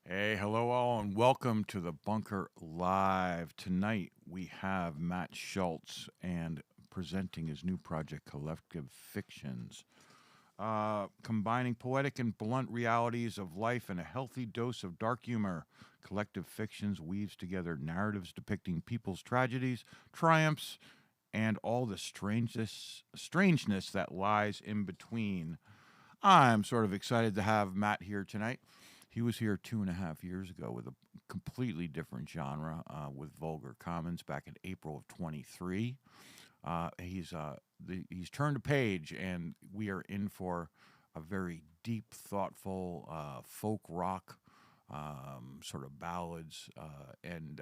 Hey, hello all, and welcome to the Bunker Live. Tonight we have Matt Shultz and presenting his new project, Collective Fictions, combining poetic and blunt realities of life and a healthy dose of dark humor. Collective Fictions weaves together narratives depicting people's tragedies, triumphs, and all the strangeness that lies in between. I'm sort of excited to have Matt here tonight. He was here 2.5 years ago with a completely different genre with Vulgar Commons back in April of 23. He's turned a page, and we are in for a very deep, thoughtful folk rock sort of ballads, and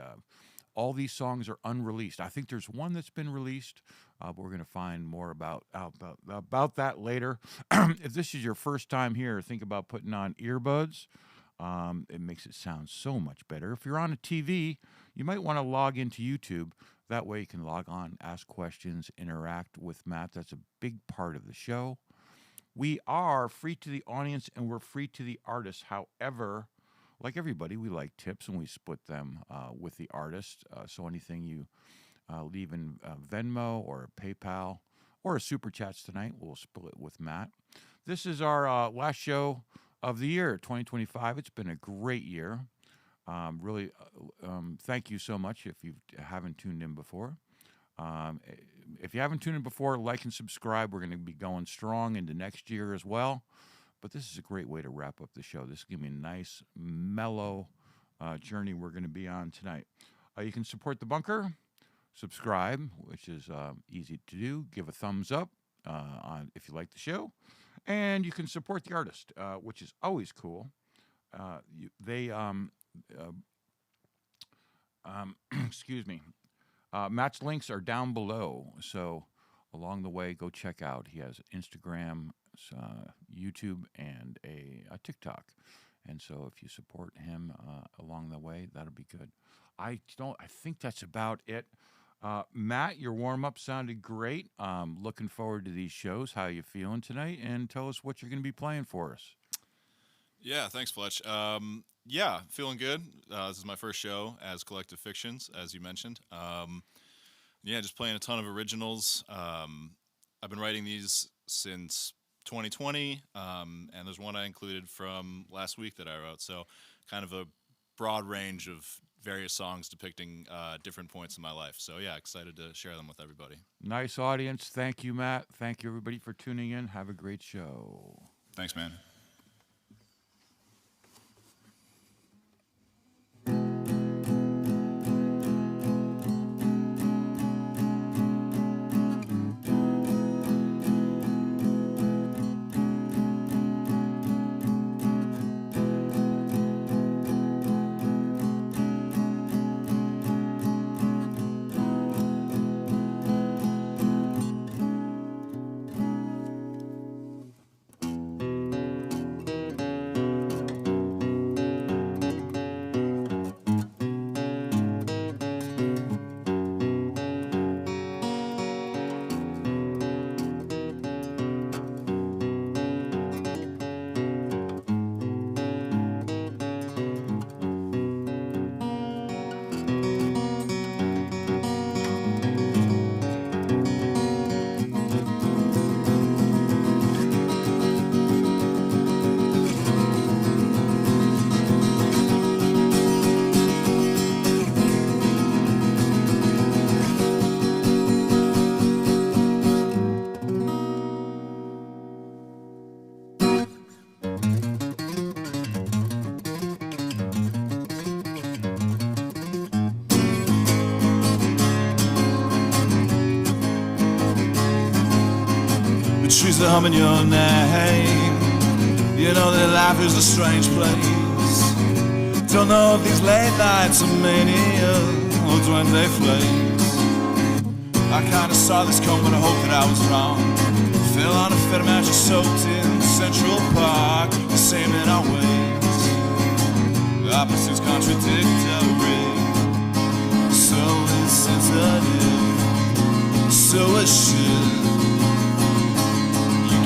all these songs are unreleased. I think there's one that's been released, but we're going to find more about that later. If this is your first time here, think about putting on earbuds. It makes it sound so much better. If you're on a TV, you might want to log into YouTube. That way you can log on, ask questions, interact with Matt. That's a big part of the show. We are free to the audience and we're free to the artist. However, like everybody, we like tips and we split them with the artist. So anything you leave in Venmo or PayPal or a Super Chats tonight, we'll split with Matt. This is our last show of the year, 2025. It's been a great year. Really, thank you so much if you haven't tuned in before. If you haven't tuned in before, like and subscribe. We're going to be going strong into next year as well. But this is a great way to wrap up the show. This is going to be a nice, mellow journey we're going to be on tonight. You can support the Bunker, subscribe, which is easy to do. Give a thumbs up if you like the show. And you can support the artist, which is always cool. Excuse me. Matt's links are down below. So along the way, go check out. He has Instagram, YouTube, and a TikTok. And so if you support him along the way, that'll be good. I think that's about it. Matt, your warm-up sounded great. Looking forward to these shows. How you feeling tonight? And tell us what you're going to be playing for us. Yeah, thanks, Fletch. Feeling good. This is my first show as Collective Fictions, as you mentioned. Just playing a ton of originals. I've been writing these since 2020, and there's one I included from last week that I wrote. So kind of a broad range of various songs depicting different points in my life. So yeah, excited to share them with everybody. Nice audience. Thank you, Matt. Thank you, everybody, for tuning in. Have a great show. Thanks, man. Trees are humming your name. You know that life is a strange place. Don't know if these late nights are mania or when they flakes. I kinda saw this coming, I hope that I was wrong. Fell on a fed mattress soaked in Central Park. The same in our ways, opposites contradictory. So insensitive, so assured.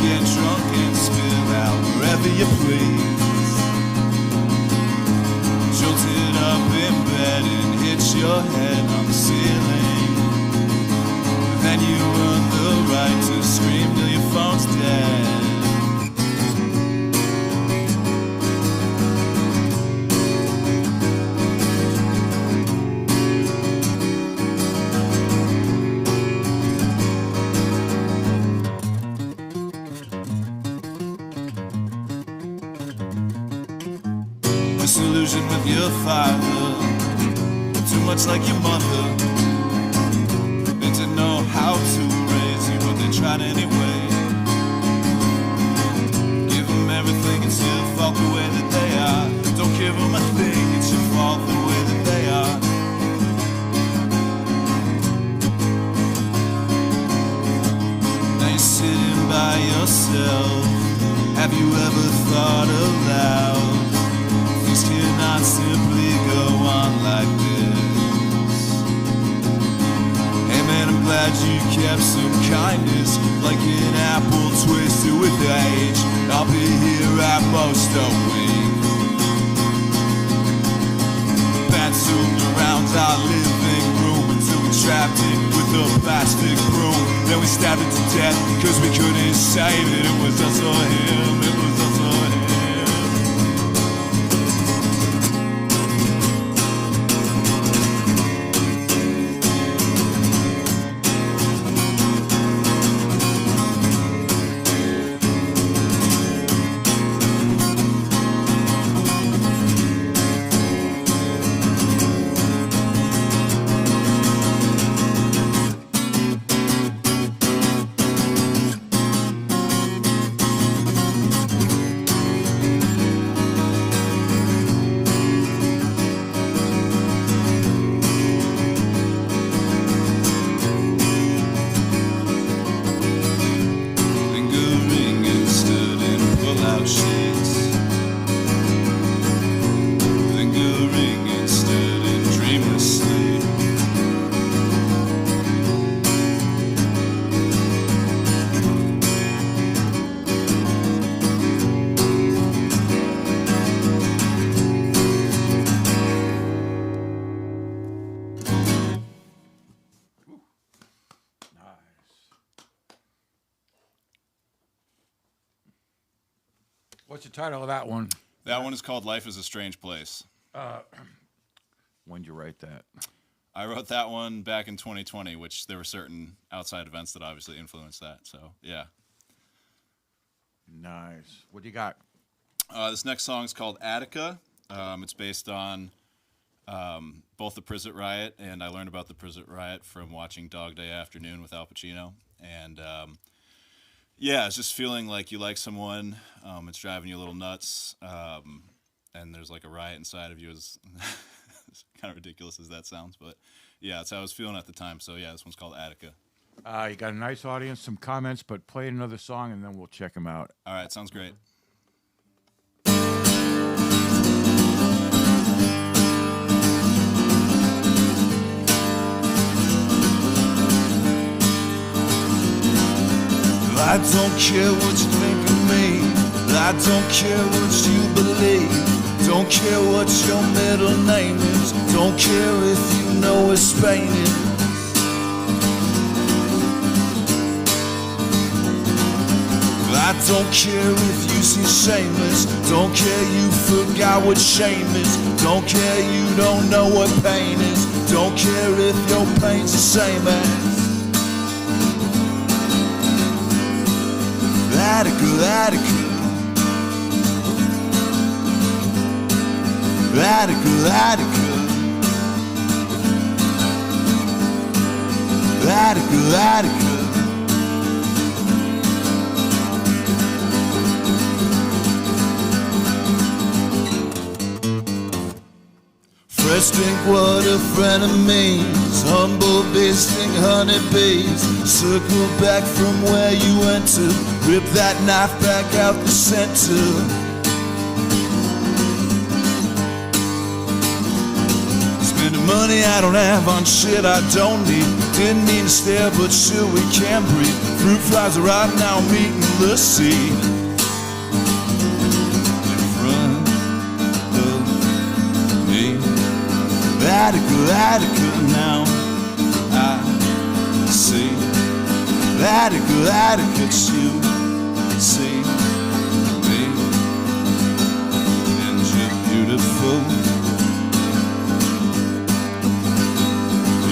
Get drunk and spill out wherever you please. your head on the ceiling. Then you earn the right to scream till your phone's dead. Disillusion with your father, too much like your mother. They didn't know how to raise you, but they tried anyway. Give them everything, it's your fault the way that they are. Don't give them a thing, it's your fault the way that they are. Now you're sitting by yourself. Have you ever thought aloud? Things cannot simply go on like this. Hey man, I'm glad you kept some kindness, like an apple twisted with age. I'll be here at most a week. Bouncing around our living room until we trapped it with a plastic broom. Then we stabbed it to death cause we couldn't save it. It was us or him, it was us or him. What's the title of that one? That one is called Life is a Strange Place. When'd you write that? I wrote that one back in 2020, which there were certain outside events that obviously influenced that. So, yeah. Nice. What do you got? This next song is called Attica. It's based on both the Privet Riot, and I learned about the Privet Riot from watching Dog Day Afternoon with Al Pacino. And yeah, it's just feeling like you like someone, it's driving you a little nuts, and there's like a riot inside of you. As kind of ridiculous as that sounds, but yeah, that's how I was feeling at the time. So yeah, this one's called Attica. You got a nice audience, some comments, but play another song and then we'll check them out. All right, sounds great. I don't care what you think of me. I don't care what you believe. Don't care what your middle name is. Don't care if you know where Spain is. I don't care if you seem shameless. Don't care you forgot what shame is. Don't care you don't know what pain is. Don't care if your pain's the same as Attica, Attica. Attica, Attica. Attica, Attica. Fresh drink, what a friend of means. Humble bee sting honeybees. Circle back from where you went to. Rip that knife back out the center. Spending money I don't have on shit I don't need. Didn't mean to stare, but sure we can breathe. Fruit flies are right now meeting the sea. In front of me. Attica, Attica. adequates you see me, and you're beautiful.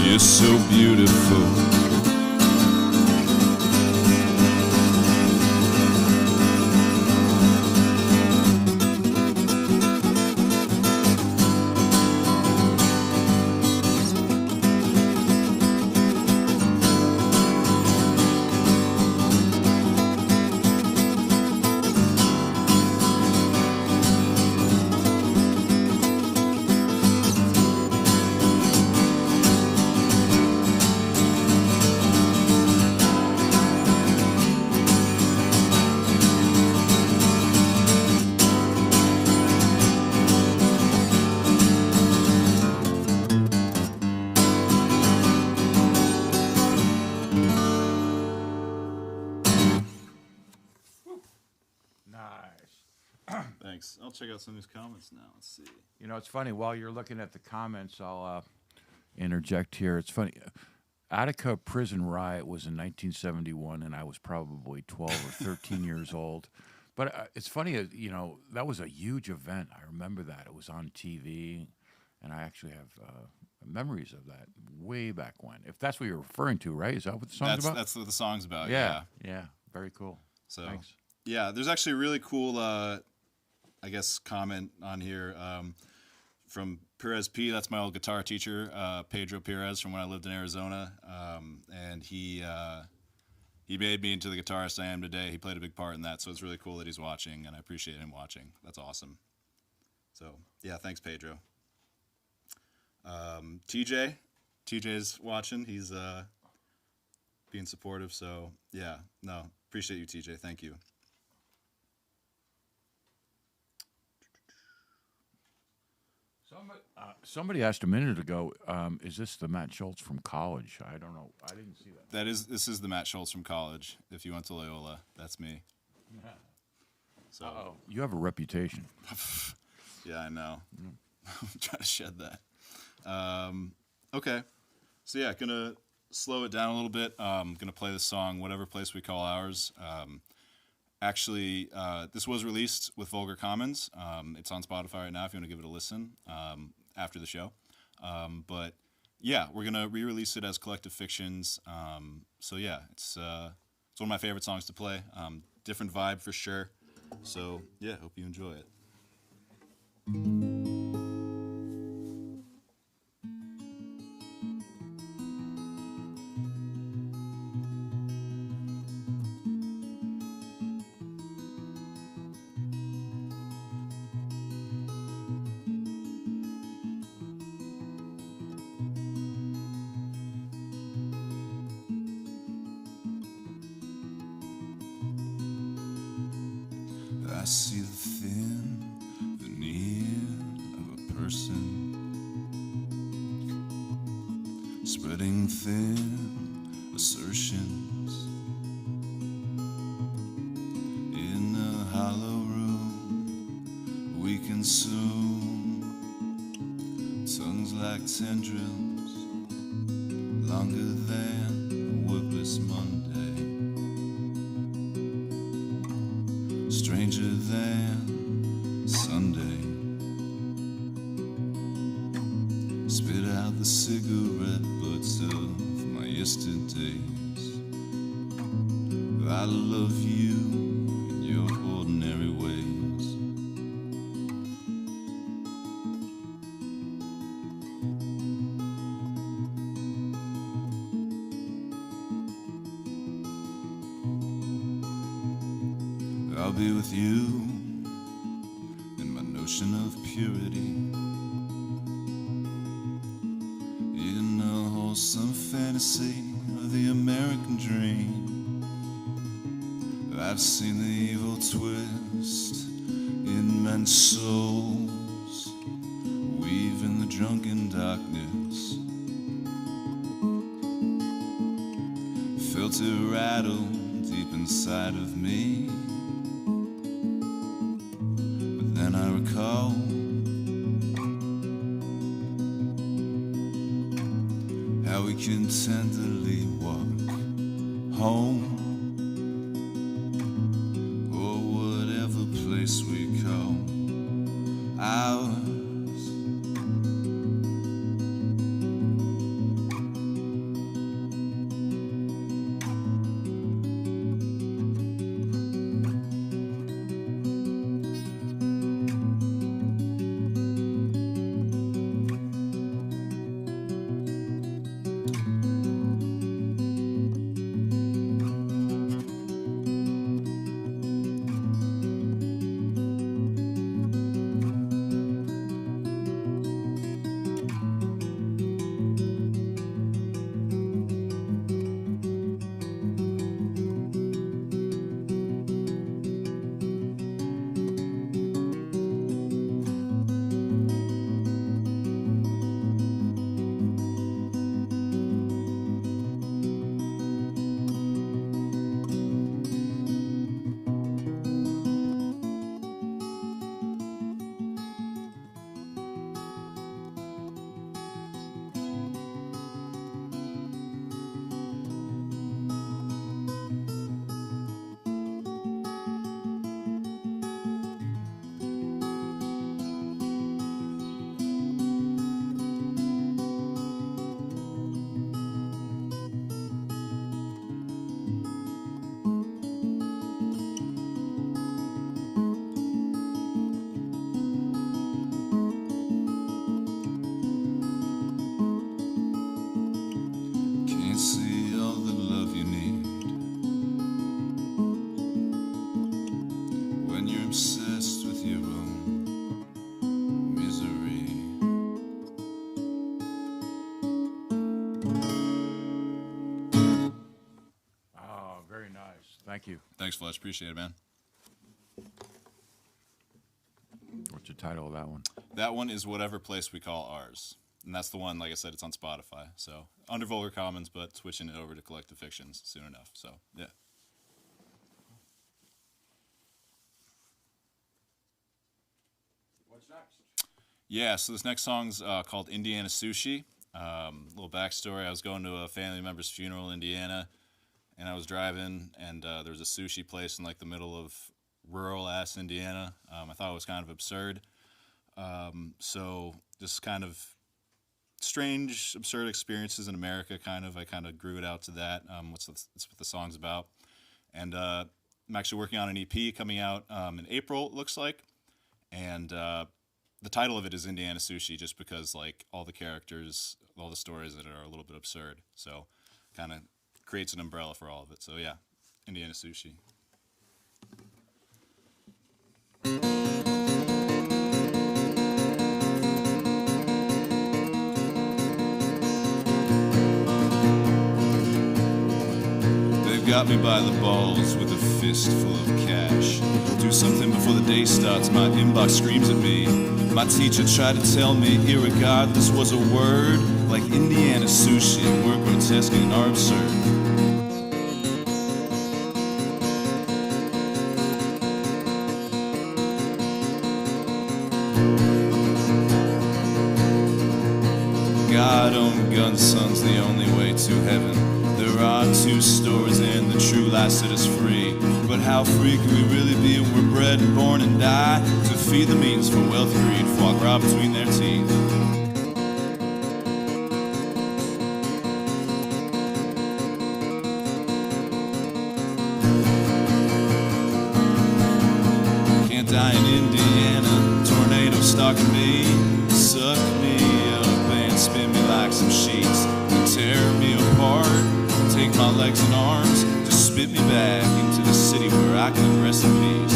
You're so beautiful. Thanks. I'll check out some of these comments now. Let's see. You know, it's funny. While you're looking at the comments, I'll interject here. It's funny. Attica prison riot was in 1971, and I was probably 12 or 13 years old. But it's funny, you know, that was a huge event. I remember that. It was on TV, and I actually have memories of that way back when. If that's what you're referring to, right? Is that what the song's about? That's what the song's about, Yeah. Very cool. So, thanks. Yeah, there's actually a really cool, I guess, comment on here from Perez P. That's my old guitar teacher, Pedro Perez, from when I lived in Arizona. And he made me into the guitarist I am today. He played a big part in that, so it's really cool that he's watching, and I appreciate him watching. That's awesome. So, yeah, thanks, Pedro. TJ's watching. He's being supportive, so, yeah, no, appreciate you, TJ. Thank you. Somebody asked a minute ago, is this the Matt Shultz from college? I don't know. I didn't see that. This is the Matt Shultz from college. If you went to Loyola, that's me. Yeah. So you have a reputation. Yeah, I know. I'm trying to shed that. Okay. So yeah, gonna slow it down a little bit. Gonna play the song "Whatever Place We Call Ours." Actually, this was released with Vulgar Commons. It's on Spotify right now if you want to give it a listen after the show. But yeah, we're going to re-release it as Collective Fictions. So yeah, it's one of my favorite songs to play. Different vibe for sure. So yeah, hope you enjoy it. I see the thin veneer of a person, spreading thin assertions in a hollow room. We consume tongues like tendrils, longer than a workless Monday. Stranger than Sunday. Spit out the cigarette butts of my yesterdays. I love you in your ordinary ways. I'll be with you in my notion of purity, in a wholesome fantasy of the American dream. I've seen the evil twist in men's souls, weave in the drunken darkness, felt it rattle deep inside of me. Then I recall how we can tenderly walk home, or whatever place we call ours. Can't see all the love you need when you're obsessed with your own misery. Oh, very nice. Thank you. Thanks, Fletch. Appreciate it, man. What's the title of that one? That one is Whatever Place We Call Ours. And that's the one, like I said, it's on Spotify. So under Vulgar Commons, but switching it over to Collective Fictions soon enough. So, yeah. What's next? Yeah, so this next song's called Indiana Sushi. Little backstory, I was going to a family member's funeral in Indiana, and I was driving, and there was a sushi place in like the middle of rural-ass Indiana. I thought it was kind of absurd. So just kind of strange, absurd experiences in America, I kind of grew it out to that. That's what the song's about. And I'm actually working on an EP coming out in April, it looks like. And the title of it is Indiana Sushi, just because like all the characters, all the stories that are a little bit absurd. So kind of creates an umbrella for all of it. So yeah, Indiana Sushi. Got me by the balls with a fistful of cash. Do something before the day starts, my inbox screams at me. My teacher tried to tell me irregardless was a word, like Indiana sushi. We're grotesque and are absurd. God-owned gun son's the only way to heaven. There are two stores and the true light set us free. But how free can we really be when we're bred and born and die to feed the means for wealth, greed, foie gras between their teeth? Can't die in Indiana, tornado stalking me. Suck me up and spin me like some sheets and tear me apart. Take my legs and arms, just spit me back into the city where I can rest in peace.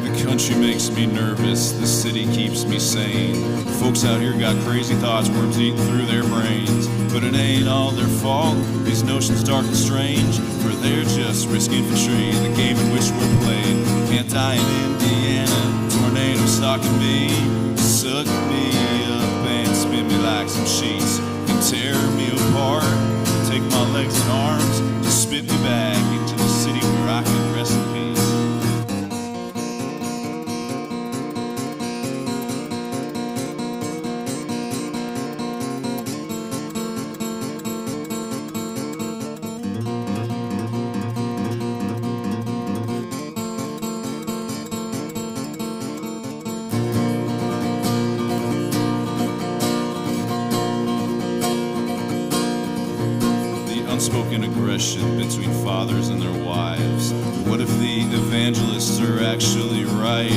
The country makes me nervous, the city keeps me sane. Folks out here got crazy thoughts, worms eating through their brains. But it ain't all their fault, these notions dark and strange, for they're just risk infantry in the game in which we're playing. Can't die in Indiana, tornado stalking me. Suck me up and spin me like some sheets and tear me apart. Take my legs and arms, just spit me back into the city where I can rest in peace. unspoken aggression between fathers and their wives. What if the evangelists are actually right,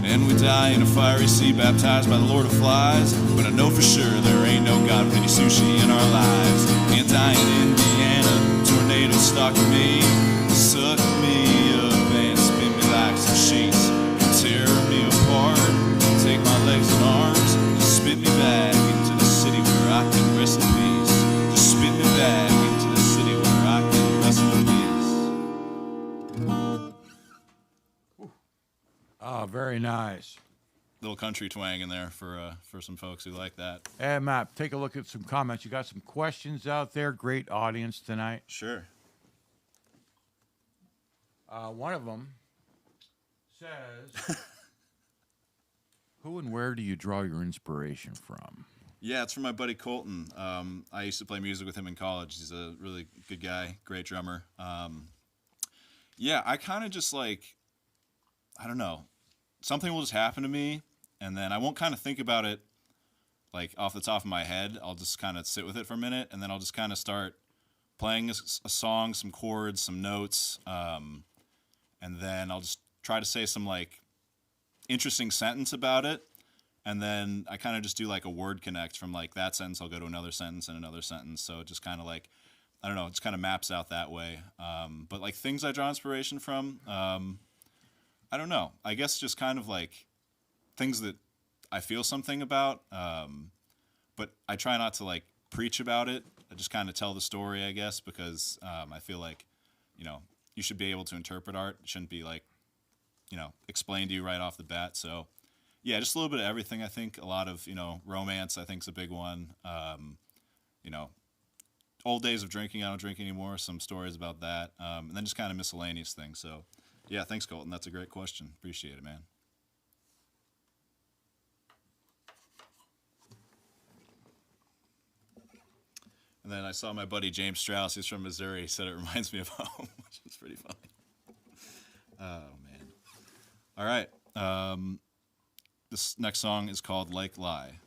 and we die in a fiery sea baptized by the Lord of Flies? But I know for sure there ain't no God with any sushi in our lives. Can't die in Indiana, tornado stalk me, suck me up and spin me like some sheets, tear me apart, take my legs and arms, just spit me back into the city where I can rest in peace. Just spit me back into the city where I can rest in peace. Oh, very nice. Little country twang in there for some folks who like that. Hey, Matt, take a look at some comments. You got some questions out there. Great audience tonight. Sure. One of them says, who and where do you draw your inspiration from? Yeah, it's from my buddy Colton. I used to play music with him in college. He's a really good guy, great drummer. Yeah, I kind of just like, I don't know, something will just happen to me, and then I won't kind of think about it like off the top of my head. I'll just kind of sit with it for a minute, and then I'll just kind of start playing a song, some chords, some notes, and then I'll just try to say some like interesting sentence about it, and then I kind of just do like a word connect from like that sentence. I'll go to another sentence and another sentence, so it just kind of like, I don't know, it just kind of maps out that way. But like things I draw inspiration from, I don't know. I guess just kind of like things that I feel something about, but I try not to like preach about it. I just kind of tell the story, I guess, because I feel like, you know, you should be able to interpret art. It shouldn't be like, you know, explained to you right off the bat. So, yeah, just a little bit of everything, I think. A lot of, you know, romance, I think, is a big one. You know, old days of drinking, I don't drink anymore, some stories about that. And then just kind of miscellaneous things. So, yeah, thanks, Colton. That's a great question. Appreciate it, man. And then I saw my buddy James Strauss, who's from Missouri, said it reminds me of home, which is pretty funny. Oh, man. All right. This next song is called Like Lie.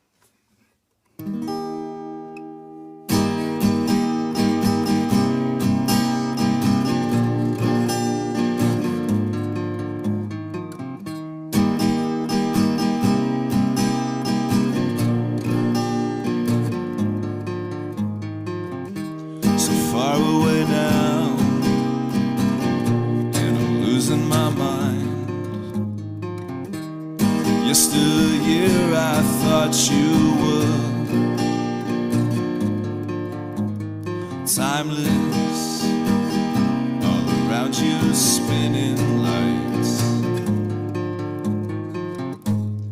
Far away now, and I'm losing my mind. Yesteryear I thought you were timeless, all around you spinning lights,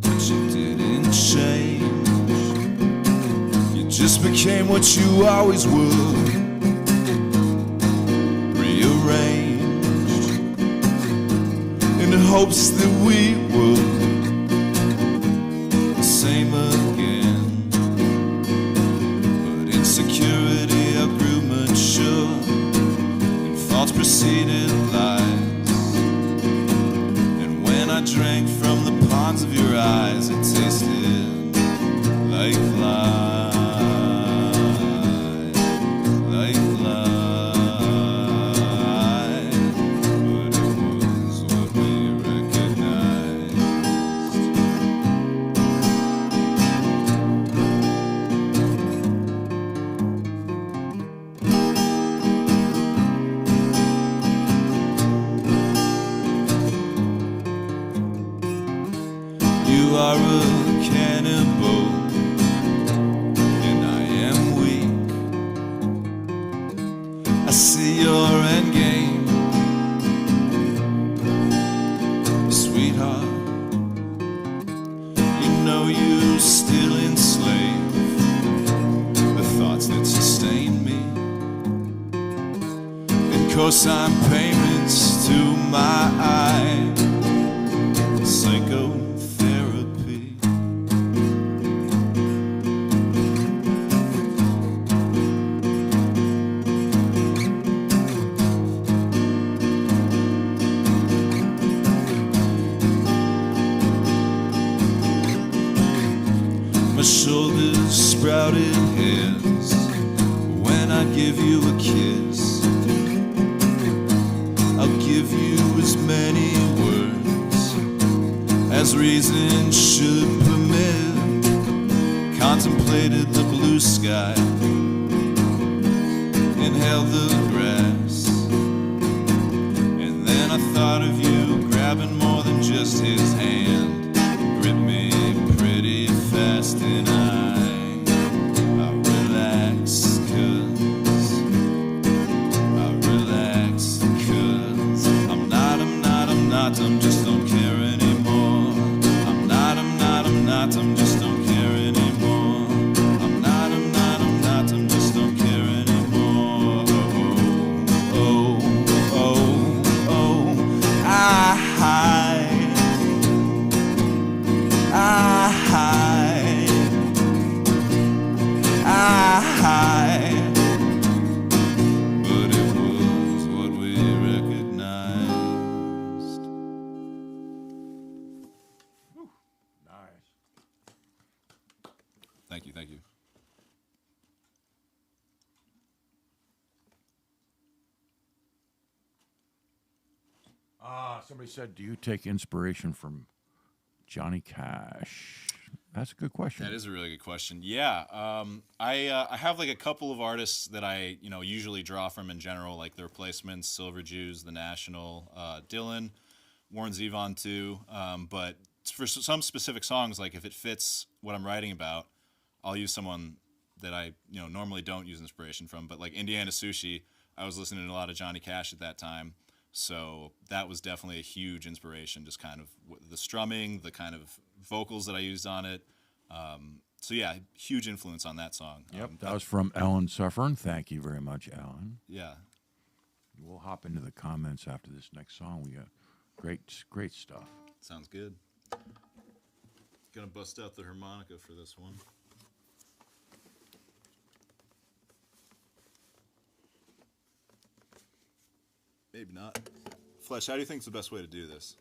but you didn't change. You just became what you always were, rearranged in the hopes that we would the same again. But insecurity outgrew mature and thoughts preceded lies. And when I drank from the ponds of your eyes, it tasted like lies. You are a cannibal, and I am weak. I see your endgame, sweetheart. You know you still enslave the thoughts that sustain me, and cosign payments to my eye. Psychotherapy. My shoulders sprouted hairs when I I'd give you a kiss. I'll give you as many words as reason should permit. Contemplated the blue sky, inhaled the grass, and then I thought of you grabbing more than just his hand. Grip me pretty fast and I relax, cause I'm just don't care anymore. I'm not, I'm just don't care anymore. I'm not, I'm just don't care anymore. Oh, oh, oh, but it was what we recognized. Nice. Thank you, thank you. Somebody said, do you take inspiration from Johnny Cash? That's a good question. That is a really good question. Yeah, I have like a couple of artists that I usually draw from in general, like The Replacements, Silver Jews, The National, Dylan, Warren Zevon too. But for some specific songs, like if it fits what I'm writing about, I'll use someone that I normally don't use inspiration from. But like Indiana Sushi, I was listening to a lot of Johnny Cash at that time. So that was definitely a huge inspiration, just kind of the strumming, the kind of vocals that I used on it. So yeah, huge influence on that song. Yep, that was from Ellen Suffern. Thank you very much, Ellen. Yeah. We'll hop into the comments after this next song. We got great stuff. Sounds good. Gonna bust out the harmonica for this one. Maybe not. Flesh, how do you think is the best way to do this?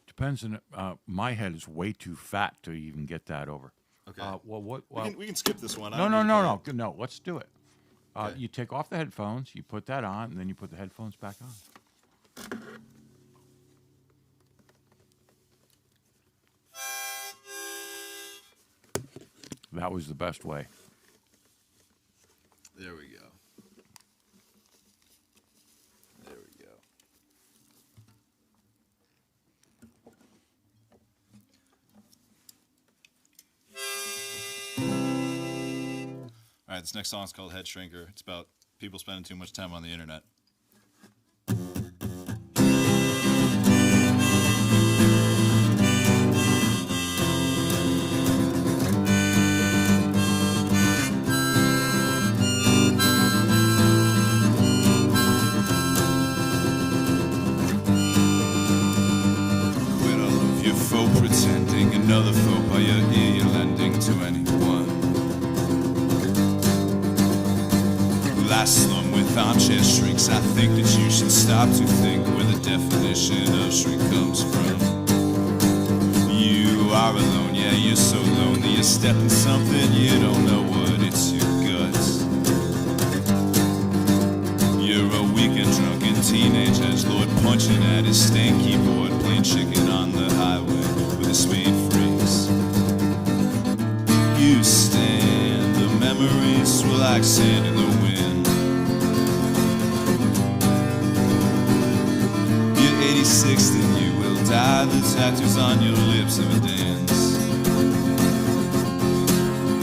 Depends on my head is way too fat to even get that over. Okay. Well, we can skip this one. No. Let's do it. Okay. You take off the headphones, you put that on, and then you put the headphones back on. That was the best way. There we go. There we go. All right, this next song is called Head Shrinker. It's about people spending too much time on the internet. Pretending another folk by your ear you're lending to anyone. Last slum with armchair shrinks. I think that you should stop to think where the definition of shrink comes from. You are alone, yeah, you're so lonely. You're stepping something you don't know what, it's your guts. You're a weak and drunken teenage edgelord punching at his stank keyboard, playing chicken on the highway with a speed freaks. You stand, the memories swirl like sand in the wind. You're 86, then you will die. The tattoos on your lips of a dance.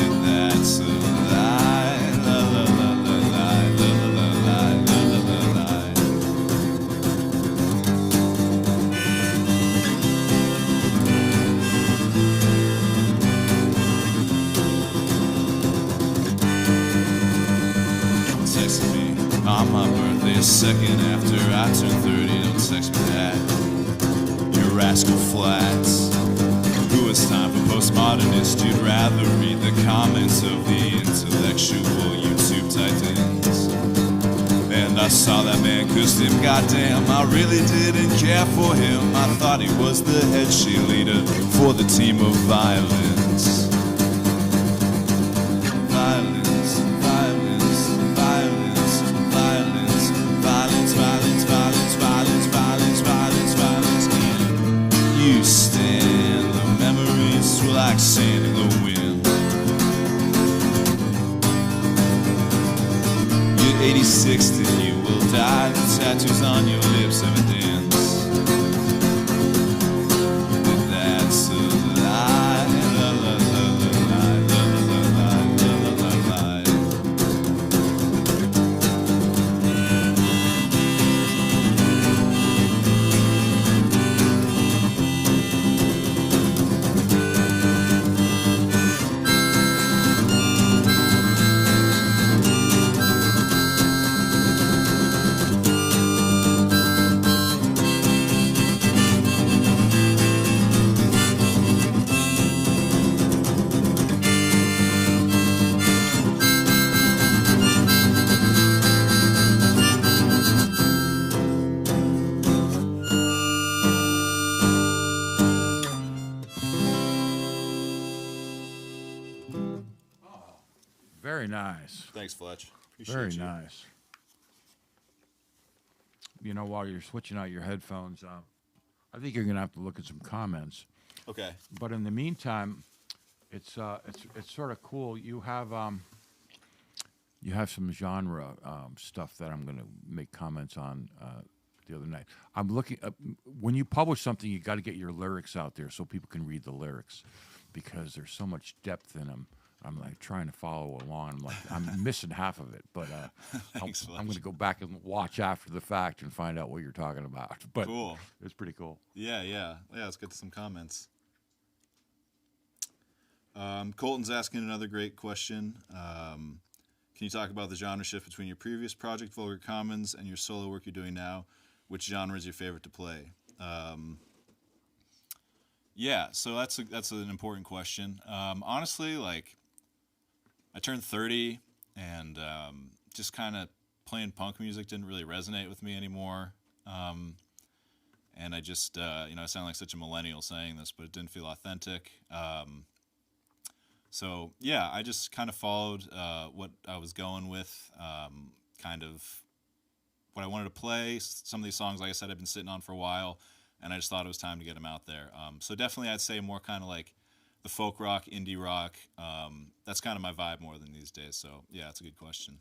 And that's a lie, la la la la lie, la la la lie, la la la lie. Text me on my birthday, a second after I turn 30. Don't text me that. You rascal flats. Who has time for postmodernists? You'd rather read the comments of the intellectual YouTube titans. And I saw that man cursed him, goddamn, I really didn't care for him. I thought he was the head cheerleader for the team of violence. Violence, violence, 86 till you will die. The tattoos on your lips evidence that that's a lie. La, la, la, la, la, la, la, la, la, la, la. Very nice. Thanks, Fletch. Appreciate Very you. nice. You know, while you're switching out your headphones, I think you're going to have to look at some comments. Okay. But in the meantime, it's sort of cool. You have some genre stuff that I'm going to make comments on the other night. I'm looking when you publish something, you got to get your lyrics out there so people can read the lyrics, because there's so much depth in them. I'm like trying to follow along. I'm missing half of it, but Thanks, I'm going to go back and watch after the fact and find out what you're talking about. But Cool. It's pretty cool. Yeah. Let's get to some comments. Colton's asking another great question. Can you talk about the genre shift between your previous project, Vulgar Commons, and your solo work you're doing now? Which genre is your favorite to play? Yeah, so that's an important question. Honestly, like, I turned 30, and just kind of playing punk music didn't really resonate with me anymore. And I just, I sound like such a millennial saying this, but it didn't feel authentic. So, yeah, I just kind of followed what I was going with, kind of what I wanted to play. Some of these songs, like I said, I've been sitting on for a while, and I just thought it was time to get them out there. So definitely I'd say more kind of like the folk rock, indie rock. That's kind of my vibe more than these days. So, yeah, it's a good question.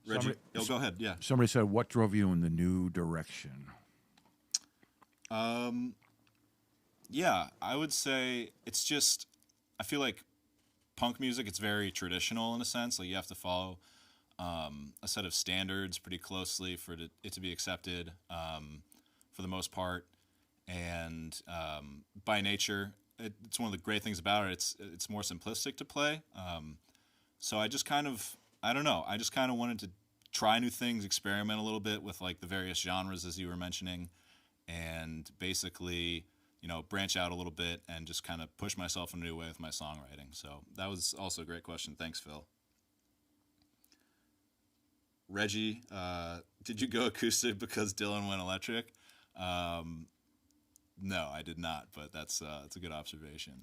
Reggie, go ahead. Yeah. Somebody said, what drove you in the new direction? Yeah, I would say it's just, I feel like punk music, it's very traditional in a sense. Like, you have to follow a set of standards pretty closely for it to be accepted for the most part. And by nature, it's one of the great things about it. It's more simplistic to play. So I just kind of, I don't know, I just kind of wanted to try new things, experiment a little bit with like the various genres as you were mentioning, and basically, branch out a little bit and just kind of push myself in a new way with my songwriting. So that was also a great question. Thanks, Phil. Reggie, did you go acoustic because Dylan went electric? No, I did not, but that's a good observation.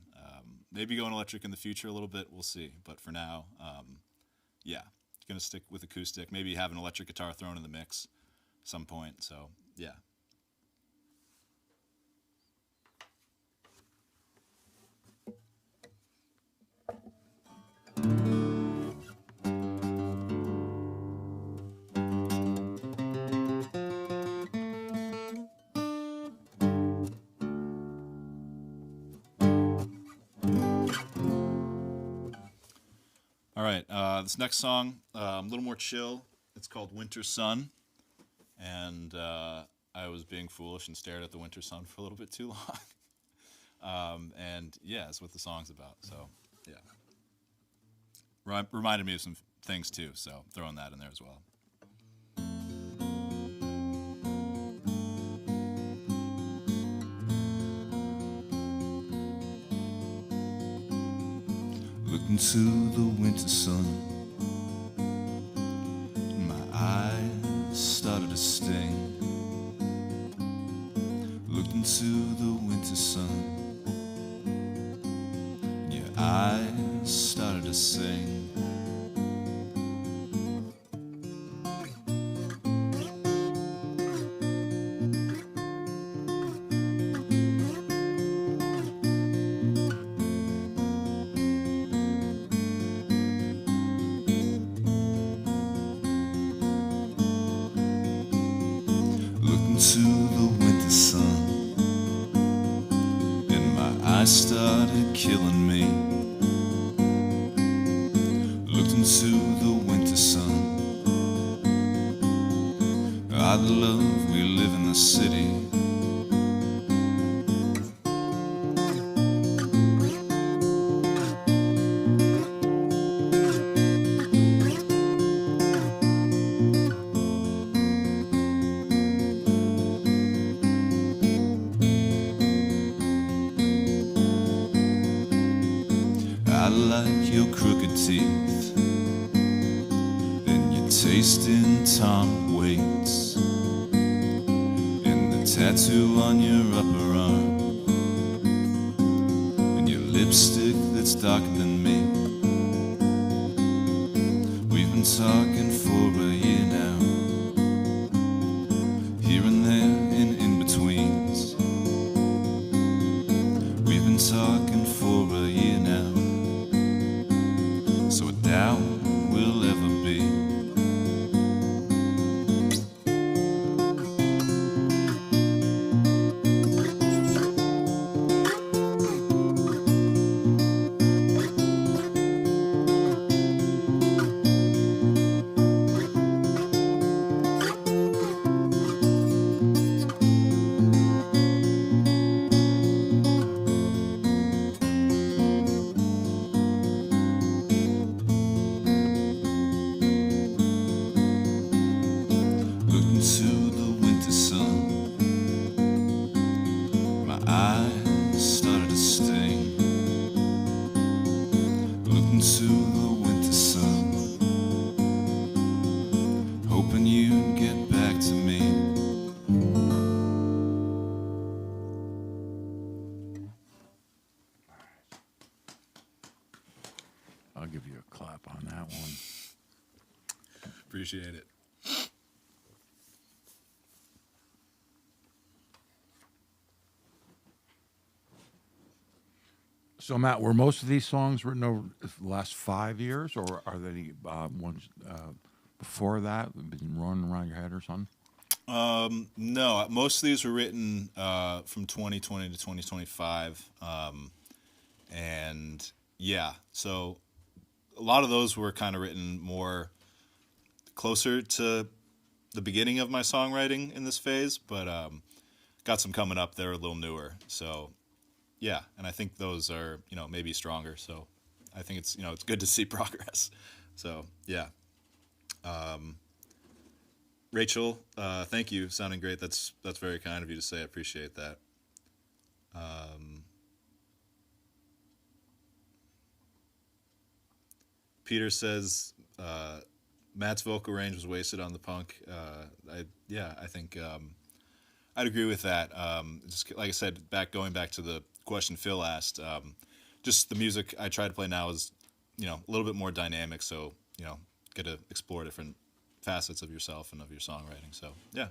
Maybe going electric in the future a little bit, we'll see. But for now, yeah, going to stick with acoustic. Maybe have an electric guitar thrown in the mix at some point. So, yeah. All right, this next song, a little more chill. It's called Winter Sun, and I was being foolish and stared at the winter sun for a little bit too long. And yeah, that's what the song's about. So yeah, reminded me of some things too. So throwing that in there as well. Looked into the winter sun, my eyes started to sting. Looked into the winter sun, and your eyes started to sing. I like your crooked teeth and your taste in Tom Waits and the tattoo on your upper arm and your lipstick that's darker than me. We've been talking for a year now, here and there and in-betweens. We've been talking for a year now, so I doubt we'll ever be. I'll give you a clap on that one. Appreciate it. So, Matt, were most of these songs written over the last 5 years, or are there any ones before that been running around your head or something? No, most of these were written from 2020 to 2025. And yeah, so a lot of those were kind of written more closer to the beginning of my songwriting in this phase, but got some coming up that are a little newer. So yeah, and I think those are, maybe stronger. So I think it's, it's good to see progress. So yeah. Rachel, thank you. Sounding great. That's very kind of you to say. I appreciate that. Peter says Matt's vocal range was wasted on the punk. I think I'd agree with that. Just like I said, going back to the question Phil asked, just the music I try to play now is, a little bit more dynamic. So, get to explore different facets of yourself and of your songwriting. So, yeah.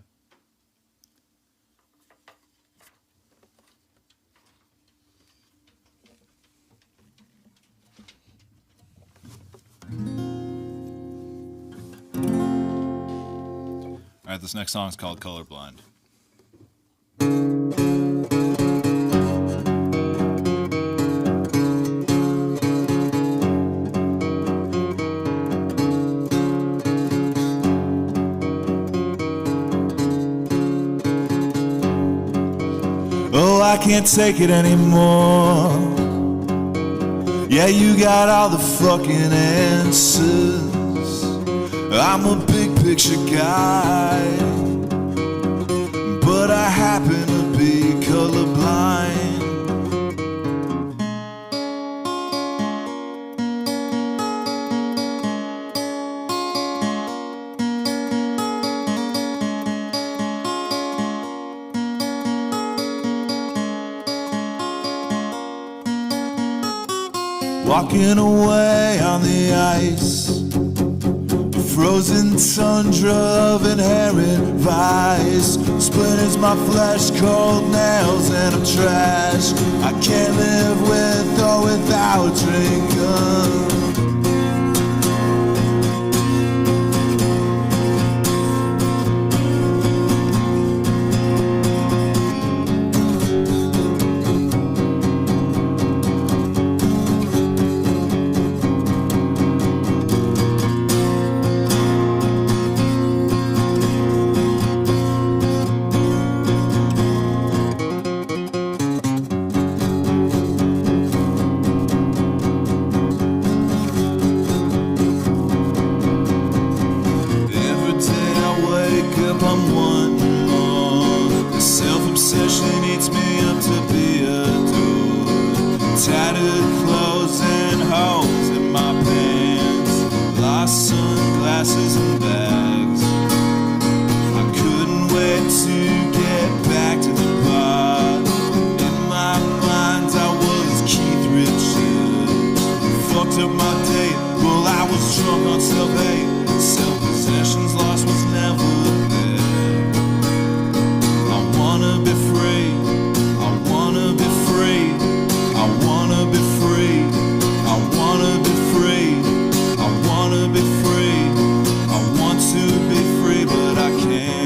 All right, this next song is called Colorblind. Oh, I can't take it anymore. Yeah, you got all the fucking answers. I'm a big picture guy, but I happen to be colorblind. Walking away on the ice, the frozen tundra of inherent vice. Splinters my flesh, cold nails, and I'm trash. I can't live with or without drinking. glasses and bags. I couldn't wait to get back to the bar. In my mind I was Keith Richards. Fucked up my day, well I was drunk on self-hate. Self-possessions lost was never there. I wanna be free, I wanna be free, I wanna be free, I wanna be free, I wanna be free, I want to be free, but I can't.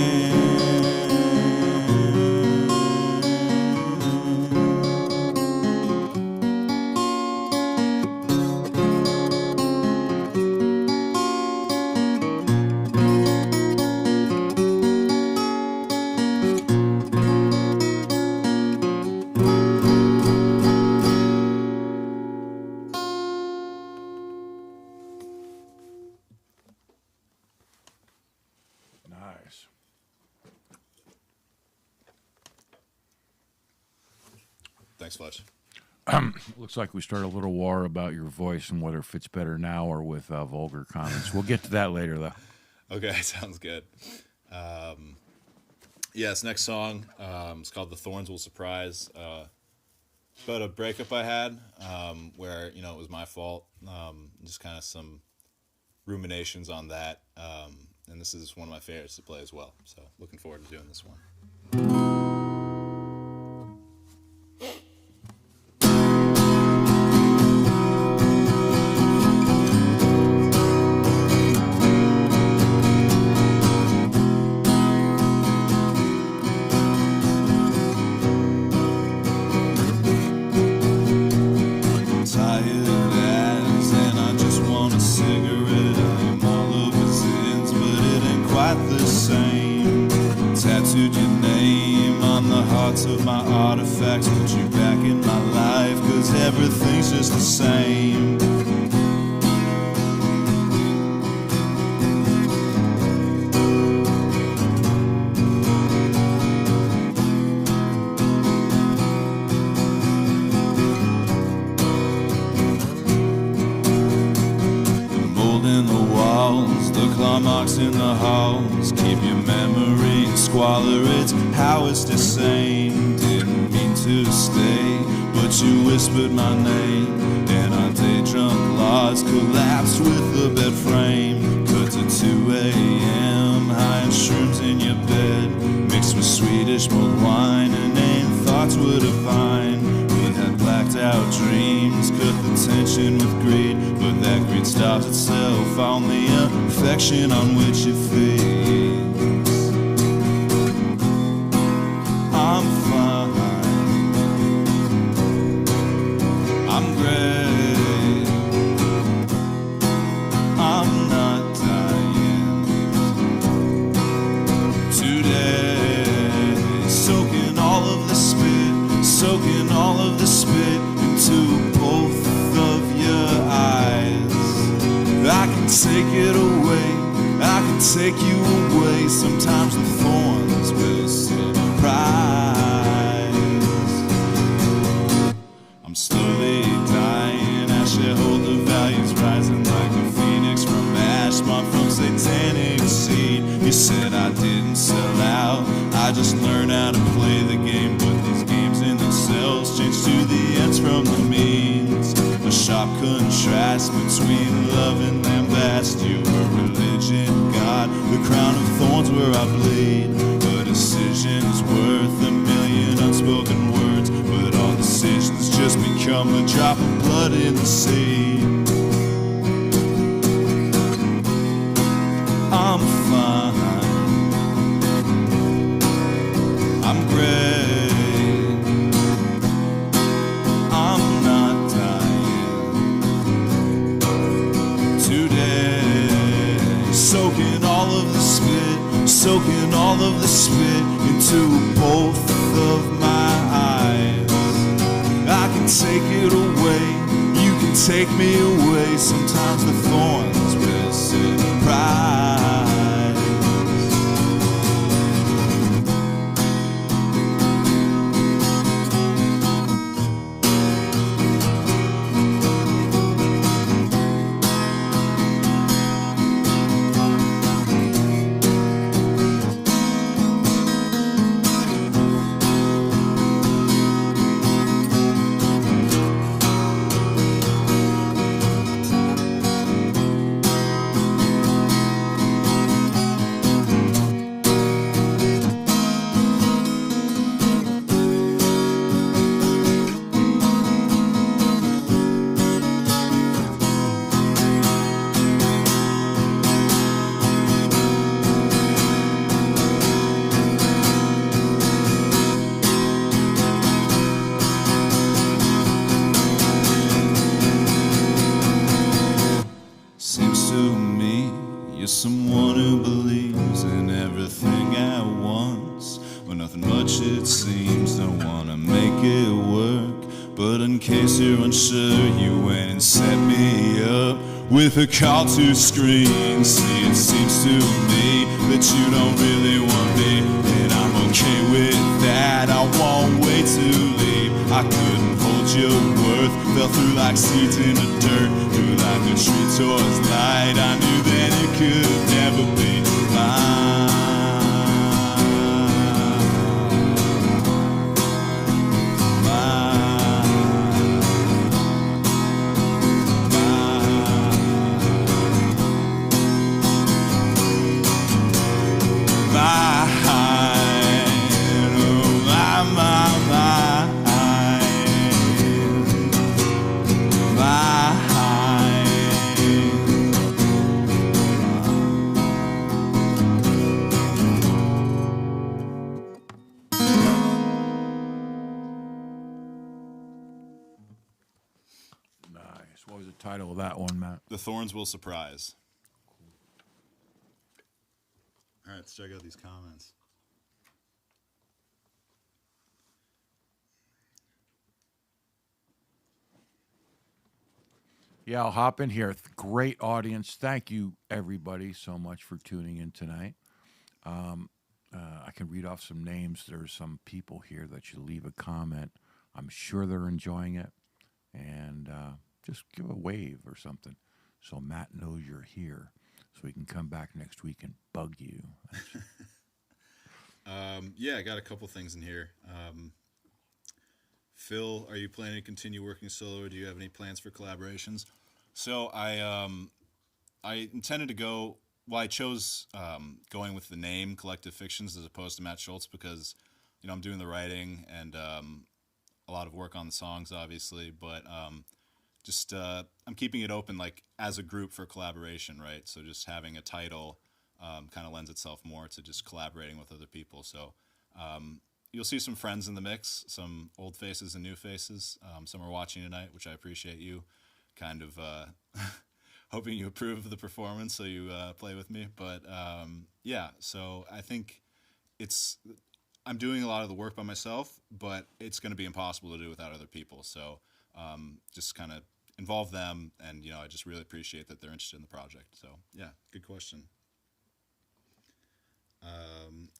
Nice. Thanks, Fletch. Looks like we started a little war about your voice and whether it fits better now or with Vulgar Commons. We'll get to that later, though. Okay, sounds good. Yes, next song. It's called "The Thorns Will Surprise." About a breakup I had, where it was my fault. Just kind of some ruminations on that. And this is one of my favorites to play as well. So looking forward to doing this one. Of my artifacts, put you back in my life, 'cause everything's just the same. The mold in the walls, the claw marks in the halls, keep your memory in squalor, it's how it's the same. Didn't mean to stay, but you whispered my name, and our day drunk laws collapsed with the bed frame. Cut to 2 a.m., high in shrooms in your bed, mixed with Swedish mulled wine, and ain't thoughts were divine. We had blacked out dreams, cut the tension with greed, but that greed stops itself on the affection on which it feeds. I'm fine, I'm great, I'm not dying today. Soaking all of the spit, soaking all of the spit into both of your eyes. I can take it away, I can take you away. Sometimes the thorns will surprise. I'm slowly dying, I shall hold the values rising like a phoenix from ash, marked from satanic seed. You said I didn't sell out, I just learned how to play the game, but these games in themselves change to the ends from the means. A sharp contrast between love and lambast. You were religion, God, the crown of thorns where I bleed. A decision is worth a million unspoken words, but all decisions just become a drop of blood in the sea. I'm fine, I'm great, I'm not dying today. Soaking all of the spit, soaking all of the spit into both of my eyes. I can take it away, you can take me away. Sometimes the thorns will surprise. set me up with a call to scream. See, it seems to me that you don't really want me, and I'm okay with that. I won't wait to leave. I couldn't hold your worth, fell through like seeds in the dirt, through like a tree towards light. I knew that it could never be mine. Nice. What was the title of that one, Matt? The Thorns Will Surprise. All right, let's check out these comments. Yeah, I'll hop in here. Great audience. Thank you, everybody, so much for tuning in tonight. I can read off some names. There's some people here that should leave a comment. I'm sure they're enjoying it. And just give a wave or something so Matt knows you're here so he can come back next week and bug you. Yeah, I got a couple things in here. Phil, are you planning to continue working solo, or do you have any plans for collaborations? So I intended to go. Well, I chose going with the name Collective Fictions as opposed to Matt Shultz because, you know, I'm doing the writing and a lot of work on the songs, obviously, but I'm keeping it open, like as a group for collaboration, right? So just having a title kind of lends itself more to just collaborating with other people. So you'll see some friends in the mix, some old faces and new faces. Some are watching tonight, which I appreciate you kind of hoping you approve of the performance, so you play with me. But yeah, so I think I'm doing a lot of the work by myself, but it's going to be impossible to do without other people. So just kind of involve them, and, you know, I just really appreciate that they're interested in the project. So yeah, good question.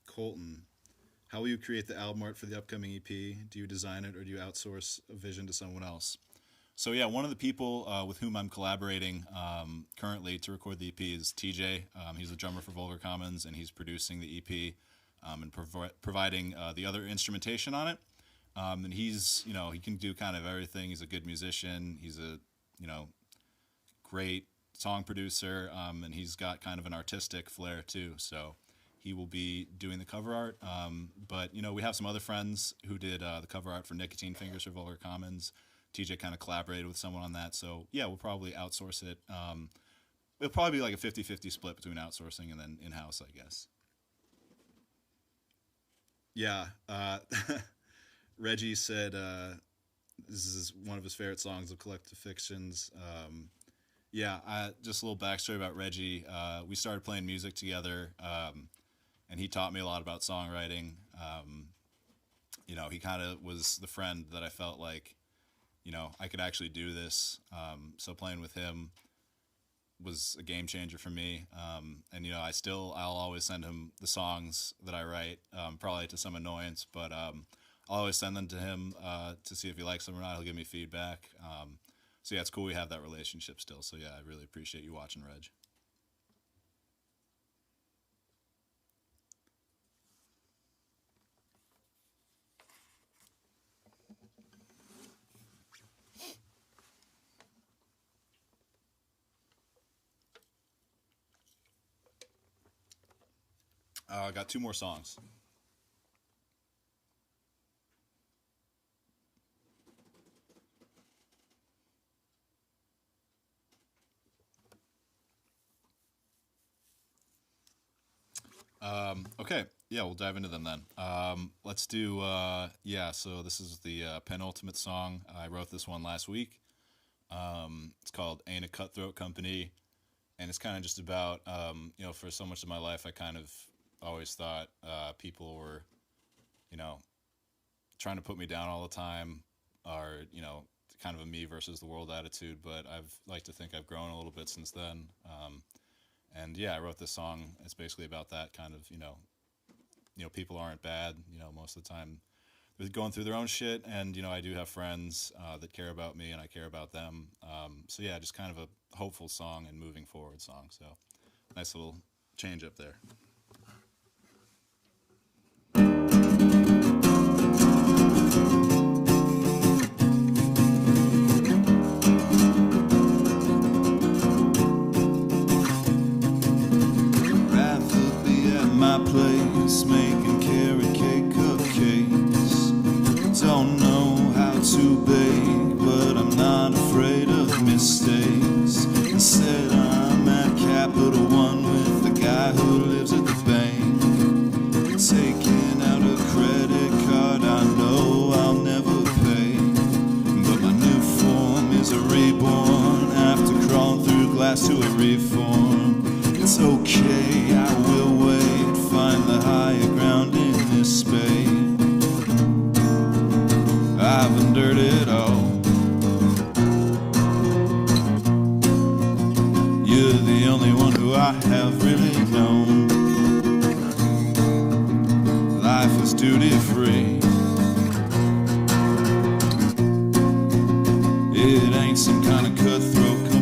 Colton, how will you create the album art for the upcoming EP? Do you design it, or do you outsource a vision to someone else? So yeah, one of the people with whom I'm collaborating currently to record the EP is TJ. He's the drummer for Vulgar Commons, and he's producing the EP and providing the other instrumentation on it. And he's, you know, he can do kind of everything. He's a good musician. He's a, you know, great song producer, and he's got kind of an artistic flair too. So he will be doing the cover art. But, you know, we have some other friends who did the cover art for Nicotine Fingers for Vulgar Commons. TJ kind of collaborated with someone on that. So yeah, we'll probably outsource it. It'll probably be like a 50-50 split between outsourcing and then in-house, I guess. Yeah. Reggie said this is one of his favorite songs of Collective Fictions. Yeah, just a little backstory about Reggie. We started playing music together, and he taught me a lot about songwriting. You know, he kind of was the friend that I felt like, you know, I could actually do this. So playing with him was a game changer for me. And, you know, I'll always send him the songs that I write, probably to some annoyance, but I'll always send them to him to see if he likes them or not. He'll give me feedback. So yeah, it's cool we have that relationship still. So yeah, I really appreciate you watching, Reg. I got 2 more songs. Okay, yeah, we'll dive into them then. Let's do, so this is the penultimate song. I wrote this one last week. It's called Ain't a Cutthroat Company, and it's kind of just about, you know, for so much of my life, I kind of always thought people were, you know, trying to put me down all the time, or, you know, kind of a me versus the world attitude, but I've like to think I've grown a little bit since then. And yeah, I wrote this song. It's basically about that kind of, people aren't bad. Most of the time they're going through their own shit. And, I do have friends that care about me and I care about them. So yeah, just kind of a hopeful song and moving forward song. So nice little change up there. Place making carrot cake cupcakes. Don't know how to bake, but I'm not afraid of mistakes. Instead I'm at Capital One with the guy who lives at the bank, taking out a credit card I know I'll never pay. But my new form is a reborn after crawling through glass to a reform. It's okay, I will wait, find the higher ground in this space. I've endured it all. You're the only one who I have really known. Life is duty-free. It ain't some kind of cutthroat company.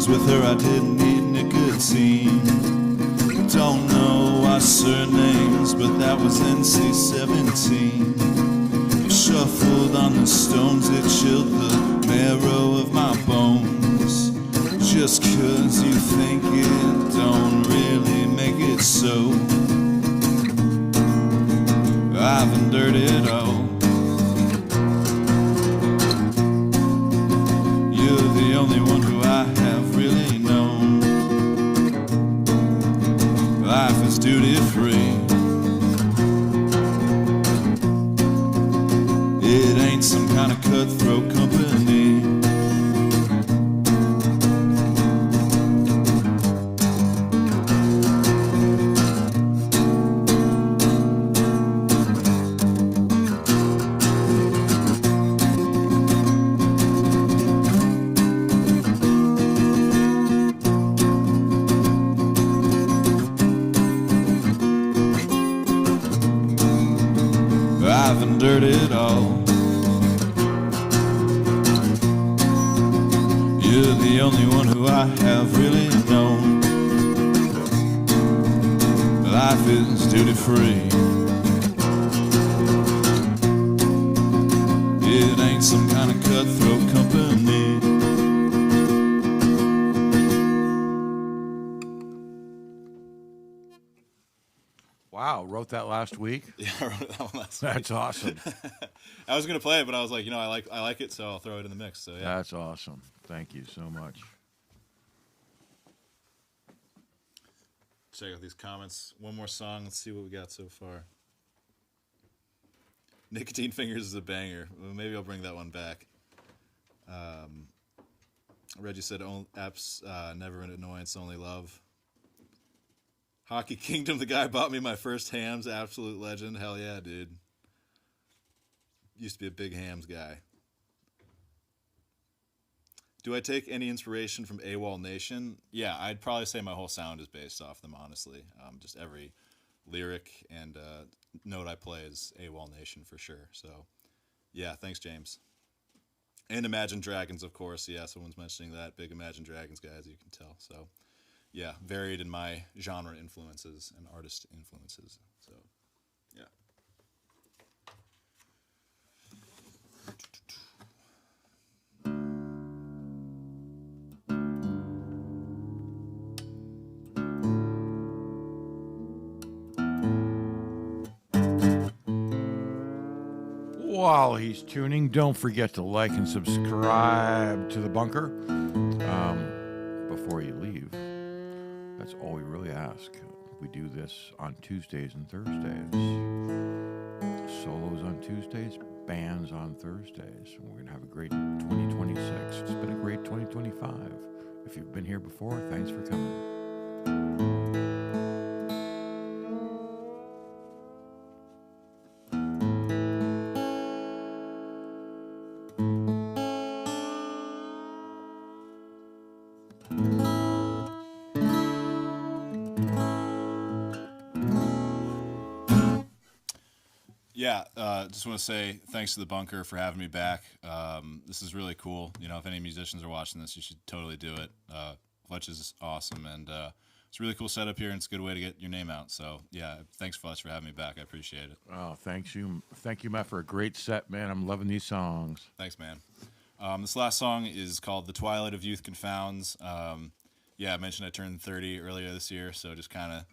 With her I didn't need nicotine. Don't know our surnames, but that was NC-17. Shuffled on the stones, it chilled the marrow of my bones. Just 'cause you think it don't really make it so. I've endured it all. You're the only one who I have really known. Life is duty-free. It ain't some kind of cutthroat company. I've endured it all. You're the only one who I have really known. Life is duty-free. It ain't some kind of cutthroat company. Wow, wrote that last week? Yeah, I wrote that one last week. That's awesome. I was gonna play it, but I was like, I like it, so I'll throw it in the mix. So yeah, That's awesome. Thank you so much. check out these comments. One more song. Let's see what we got so far. Nicotine Fingers is a banger. Well, maybe I'll bring that one back. Reggie said, apps, never an annoyance, only love. Hockey Kingdom, the guy bought me my first hams, absolute legend. Hell yeah, dude. Used to be a big hams guy. Do I take any inspiration from AWOL Nation? Yeah, I'd probably say my whole sound is based off them, honestly. Just every lyric and note I play is AWOL Nation for sure. So, yeah, thanks, James. And Imagine Dragons, of course. Yeah, someone's mentioning that. Big Imagine Dragons guy, as you can tell. So, yeah, varied in my genre influences and artist influences. So, yeah. While he's tuning, don't forget to like and subscribe to The Bunker before you leave. That's all we really ask. We do this on Tuesdays and Thursdays. Solos on Tuesdays, bands on Thursdays. And we're going to have a great 2026. It's been a great 2025. If you've been here before, thanks for coming. Yeah, just want to say thanks to the Bunker for having me back. This is really cool. You know, if any musicians are watching this, you should totally do it. Fletch is awesome, and it's a really cool setup here, and it's a good way to get your name out. So, yeah, thanks, Fletch, for having me back. I appreciate it. Oh, thank you, Matt, for a great set, man. I'm loving these songs. Thanks, man. This last song is called "The Twilight of Youth Confounds." Yeah, I mentioned I turned 30 earlier this year, so just kind of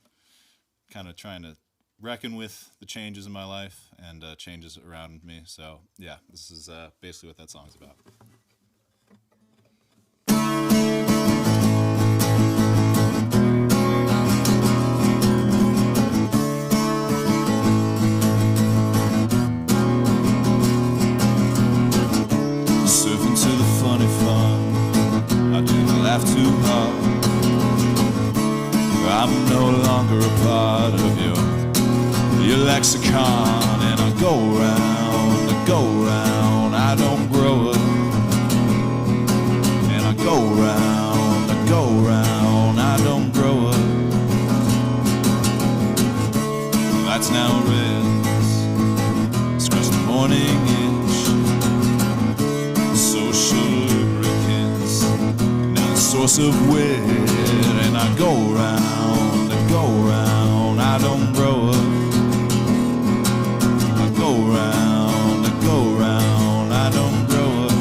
trying to reckon with the changes in my life and changes around me. So, yeah, this is basically what that song's about. Surfing to the funny fun, I didn't laugh too hard. I'm no longer a part of your lexicon, and I go round, I don't grow up. And I go round, I don't grow up. Lights now red, scratch the morning itch. Social lubricants, now the source of wit. And I go round, I don't grow up. Go round, I don't grow up.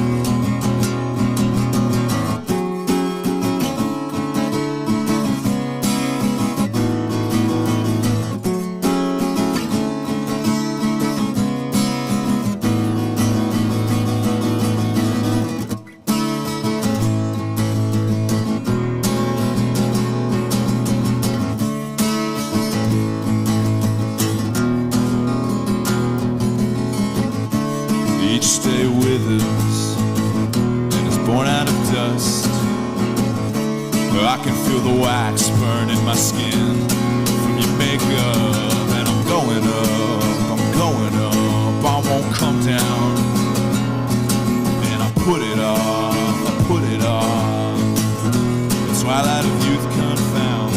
Each day withers and is born out of dust. I can feel the wax burn in my skin from your makeup. And I'm going up, I won't come down. And I put it off, the twilight of youth confounds.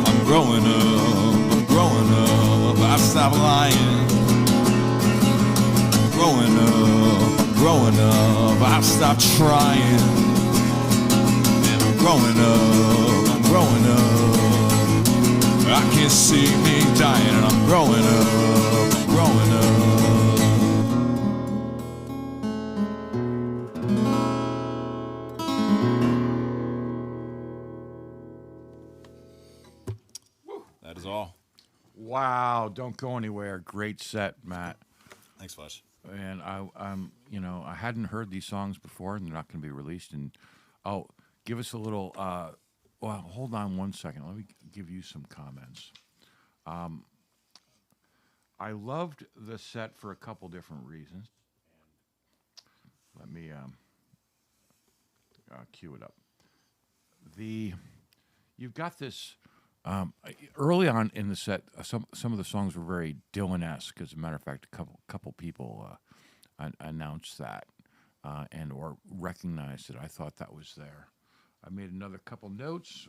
I'm growing up, I stop lying. I'm growing up, I stop trying. And I'm growing up, I can't see me dying. And I'm growing up. That is all. Wow, don't go anywhere. Great set, Matt. Thanks, Fletch. And I hadn't heard these songs before, and they're not going to be released. And give us a little. Well, hold on one second. Let me give you some comments. I loved the set for a couple different reasons. Let me cue it up. You've got this. Early on in the set, some of the songs were very Dylan-esque. As a matter of fact, a couple people announced that and or recognized it. I thought that was there. I made another couple notes.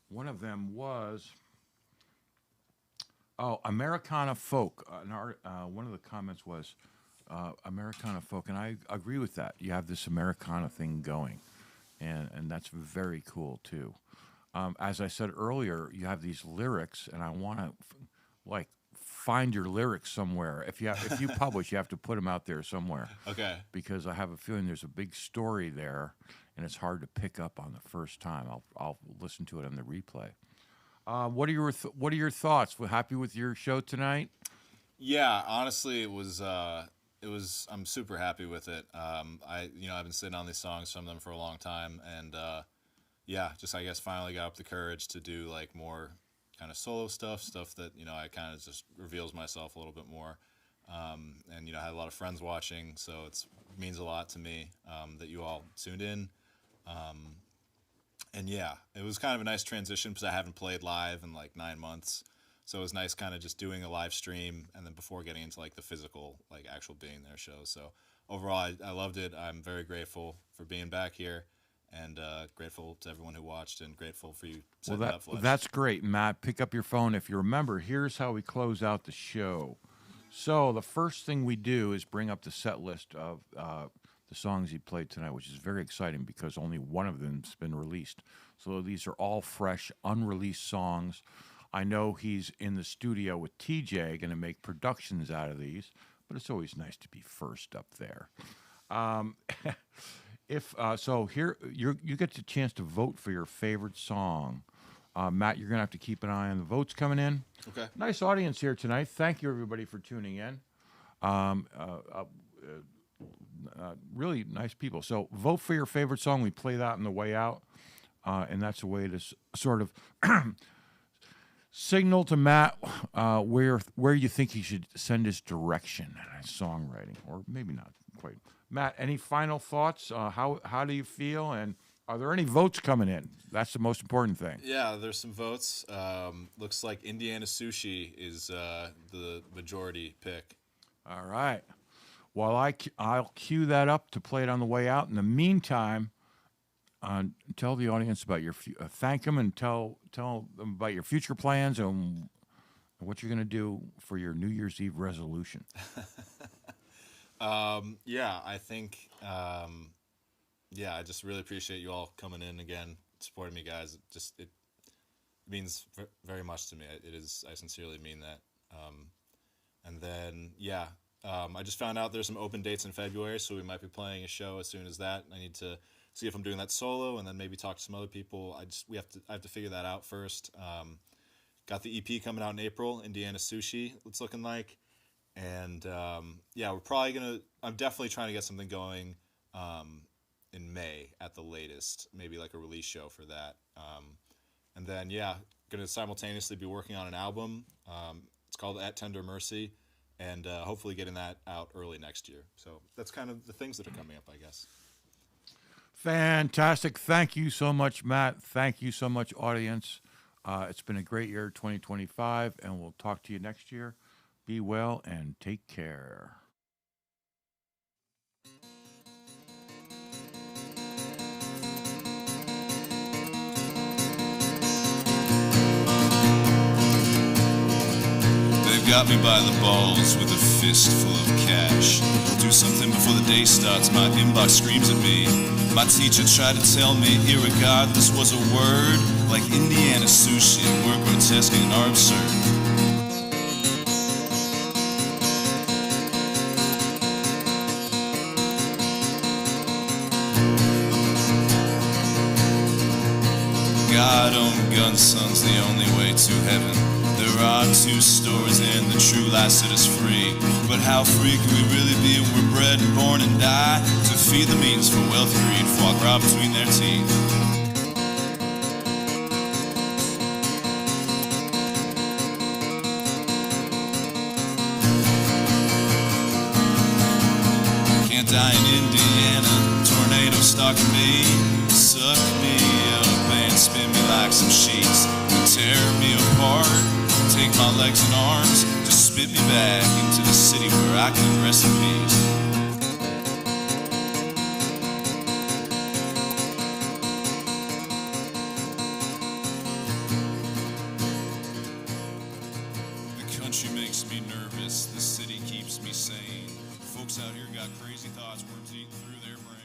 One of them was Oh, Americana folk. One of the comments was Americana folk, and I agree with that. You have this Americana thing going, and that's very cool too. As I said earlier, you have these lyrics, and I want to like find your lyrics somewhere. If you publish, you have to put them out there somewhere. Okay. Because I have a feeling there's a big story there, and it's hard to pick up on the first time. I'll listen to it on the replay. What are your thoughts? We're happy with your show tonight? Yeah, honestly, it was. I'm super happy with it. I've been sitting on these songs from them for a long time, and yeah, just I guess finally got up the courage to do like more kind of solo stuff that I kind of just reveals myself a little bit more. And I had a lot of friends watching, so it means a lot to me that you all tuned in. And yeah, it was kind of a nice transition because I haven't played live in like 9 months. So it was nice kind of just doing a live stream and then before getting into like the physical, like actual being there show. So overall, I loved it. I'm very grateful for being back here and grateful to everyone who watched and grateful for you setting it up, Fletch. That's great, Matt. Pick up your phone. If you remember, here's how we close out the show. So the first thing we do is bring up the set list of the songs he played tonight, which is very exciting because only one of them's been released. So these are all fresh, unreleased songs. I know he's in the studio with TJ, going to make productions out of these, but it's always nice to be first up there. Here you get the chance to vote for your favorite song. Matt, you're going to have to keep an eye on the votes coming in. Okay. Nice audience here tonight. Thank you, everybody, for tuning in. Really nice people. So vote for your favorite song. We play that on the way out, and that's a way to sort of signal to Matt where you think he should send his direction in his songwriting, or maybe not quite. Matt, any final thoughts? How do you feel, and are there any votes coming in? That's the most important thing. Yeah, there's some votes. Looks like Indiana Sushi is the majority pick. All right. Well, I'll cue that up to play it on the way out. In the meantime, tell the audience about your thank them and tell them about your future plans and what you're going to do for your New Year's Eve resolution. Yeah, I think. I just really appreciate you all coming in again, supporting me, guys. It means very much to me. It is. I sincerely mean that. And then, I just found out there's some open dates in February, so we might be playing a show as soon as that. I need to see if I'm doing that solo, and then maybe talk to some other people. I have to figure that out first. Got the EP coming out in April, Indiana Sushi. It's looking like, and we're probably I'm definitely trying to get something going in May at the latest, maybe like a release show for that. And then gonna simultaneously be working on an album. It's called At Tender Mercy. And hopefully getting that out early next year. So that's kind of the things that are coming up, I guess. Fantastic. Thank you so much, Matt. Thank you so much, audience. It's been a great year, 2025, and we'll talk to you next year. Be well and take care. Got me by the balls with a fist full of cash. Do something before the day starts, my inbox screams at me. My teacher tried to tell me irregardless was a word, like Indiana Sushi, we're grotesque and are absurd. God-owned gun son's the only way to heaven. There are two stores and the true lie set us free. But how free can we really be when we're bred and born and die to feed the means for wealth, greed, foie gras between their teeth? Can't die in Indiana, tornado stalking me. Suck me up and spin me like some sheets and tear me apart. Take my legs and arms, just spit me back into the city where I can rest in peace. The folks out here got crazy thoughts, worms eating through their brains.